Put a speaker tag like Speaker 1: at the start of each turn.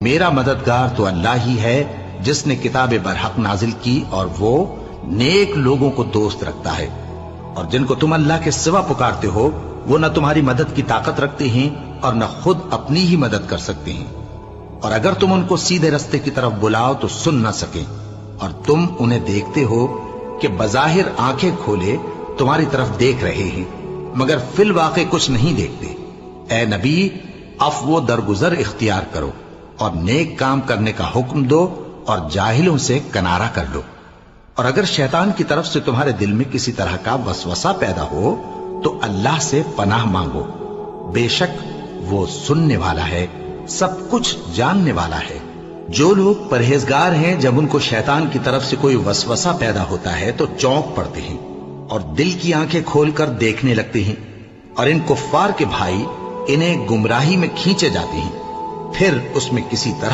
Speaker 1: میرا مددگار تو اللہ ہی ہے جس نے کتاب برحق نازل کی اور وہ نیک لوگوں کو دوست رکھتا ہے۔ اور جن کو تم اللہ کے سوا پکارتے ہو وہ نہ تمہاری مدد کی طاقت رکھتے ہیں اور نہ خود اپنی ہی مدد کر سکتے ہیں، اور اگر تم ان کو سیدھے رستے کی طرف بلاؤ تو سن نہ سکیں، اور تم انہیں دیکھتے ہو کہ بظاہر آنکھیں کھولے تمہاری طرف دیکھ رہے ہیں مگر فی الواقع کچھ نہیں دیکھتے۔ اے نبی، عفو و درگزر اختیار کرو اور نیک کام کرنے کا حکم دو اور جاہلوں سے کنارہ کر لو۔ اور اگر شیطان کی طرف سے تمہارے دل میں کسی طرح کا وسوسہ پیدا ہو تو اللہ سے پناہ مانگو، بے شک وہ سننے والا ہے، سب کچھ جاننے والا ہے۔ جو لوگ پرہیزگار ہیں جب ان کو شیطان کی طرف سے کوئی وسوسہ پیدا ہوتا ہے تو چونک پڑتے ہیں اور دل کی آنکھیں کھول کر دیکھنے لگتے ہیں، اور ان کفار کے بھائی انہیں گمراہی میں کھینچے جاتے ہیں، پھر اس میں کسی طرح